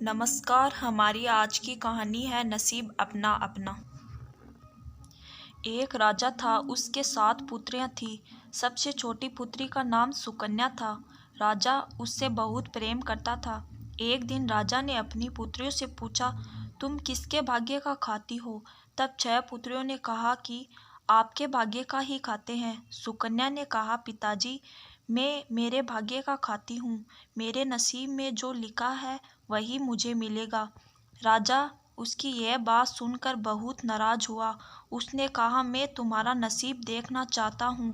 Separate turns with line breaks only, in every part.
नमस्कार। हमारी आज की कहानी है नसीब अपना अपना। एक राजा था, उसके 7 पुत्रियां थीं। सबसे छोटी पुत्री का नाम सुकन्या था। राजा उससे बहुत प्रेम करता था। एक दिन राजा ने अपनी पुत्रियों से पूछा, तुम किसके भाग्य का खाती हो? तब 6 पुत्रियों ने कहा कि आपके भाग्य का ही खाते हैं। सुकन्या ने कहा, पिताजी, मैं मेरे भाग्य का खाती हूँ। मेरे नसीब में जो लिखा है वही मुझे मिलेगा। राजा उसकी यह बात सुनकर बहुत नाराज हुआ। उसने कहा, मैं तुम्हारा नसीब देखना चाहता हूँ।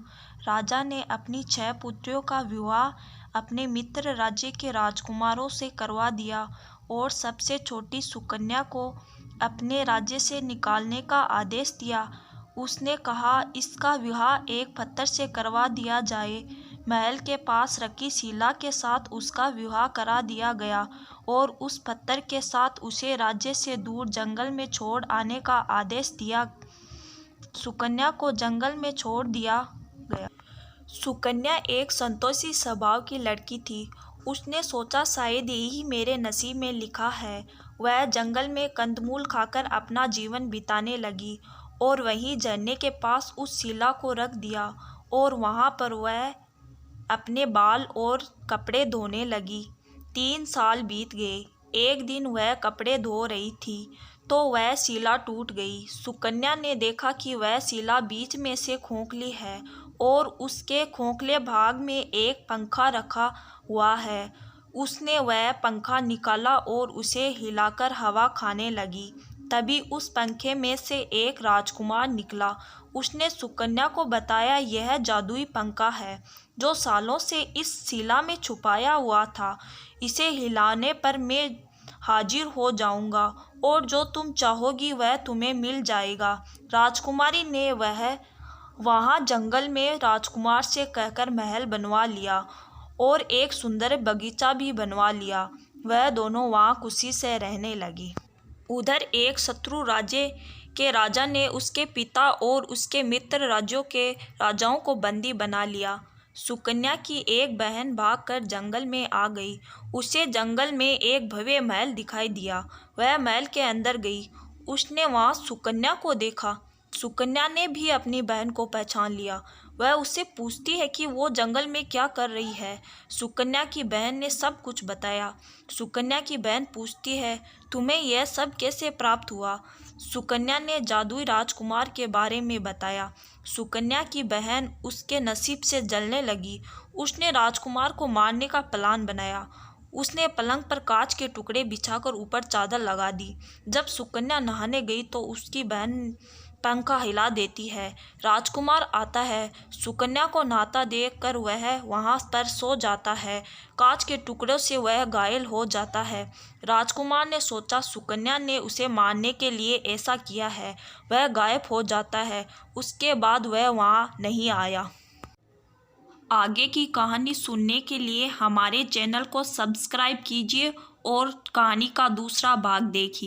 राजा ने अपनी 6 पुत्रियों का विवाह अपने मित्र राज्य के राजकुमारों से करवा दिया और सबसे छोटी सुकन्या को अपने राज्य से निकालने का आदेश दिया। उसने कहा, इसका विवाह एक पत्थर से करवा दिया जाए। महल के पास रखी शिला के साथ उसका विवाह करा दिया गया और उस पत्थर के साथ उसे राज्य से दूर जंगल में छोड़ आने का आदेश दिया। सुकन्या को जंगल में छोड़ दिया गया। सुकन्या एक संतोषी स्वभाव की लड़की थी। उसने सोचा, शायद यही मेरे नसीब में लिखा है। वह जंगल में कंदमूल खाकर अपना जीवन बिताने लगी और वहीं झरने के पास उस शिला को रख दिया और वहां पर वह अपने बाल और कपड़े धोने लगी। 3 साल बीत गए। एक दिन वह कपड़े धो रही थी तो वह शिला टूट गई। सुकन्या ने देखा कि वह शिला बीच में से खोखली है और उसके खोखले भाग में एक पंखा रखा हुआ है। उसने वह पंखा निकाला और उसे हिलाकर हवा खाने लगी। तभी उस पंखे में से एक राजकुमार निकला। उसने सुकन्या को बताया, यह जादुई पंखा है जो सालों से इस शिला में छुपाया हुआ था। इसे हिलाने पर मैं हाजिर हो जाऊंगा और जो तुम चाहोगी वह तुम्हें मिल जाएगा। राजकुमारी ने वहाँ जंगल में राजकुमार से कहकर महल बनवा लिया और एक सुंदर बगीचा भी बनवा लिया। वह दोनों वहाँ खुशी से रहने लगी। उधर एक शत्रु राज्य के राजा ने उसके पिता और उसके मित्र राज्यों के राजाओं को बंदी बना लिया। सुकन्या की एक बहन भागकर जंगल में आ गई। उसे जंगल में एक भव्य महल दिखाई दिया। वह महल के अंदर गई। उसने वहां सुकन्या को देखा। सुकन्या ने भी अपनी बहन को पहचान लिया। वह उससे पूछती है कि वो जंगल में क्या कर रही है। सुकन्या की बहन ने सब कुछ बताया। सुकन्या की बहन पूछती है, तुम्हें यह सब कैसे प्राप्त हुआ? सुकन्या ने जादुई राजकुमार के बारे में बताया। सुकन्या की बहन उसके नसीब से जलने लगी। उसने राजकुमार को मारने का प्लान बनाया। उसने पलंग पर कांच के टुकड़े बिछाकर ऊपर चादर लगा दी। जब सुकन्या नहाने गई तो उसकी बहन पंखा हिला देती है। राजकुमार आता है। सुकन्या को नहाता देखकर वह वहां पर सो जाता है। कांच के टुकड़ों से वह घायल हो जाता है। राजकुमार ने सोचा, सुकन्या ने उसे मारने के लिए ऐसा किया है। वह गायब हो जाता है। उसके बाद वह वहां नहीं आया। आगे की कहानी सुनने के लिए हमारे चैनल को सब्सक्राइब कीजिए और कहानी का दूसरा भाग देखिए।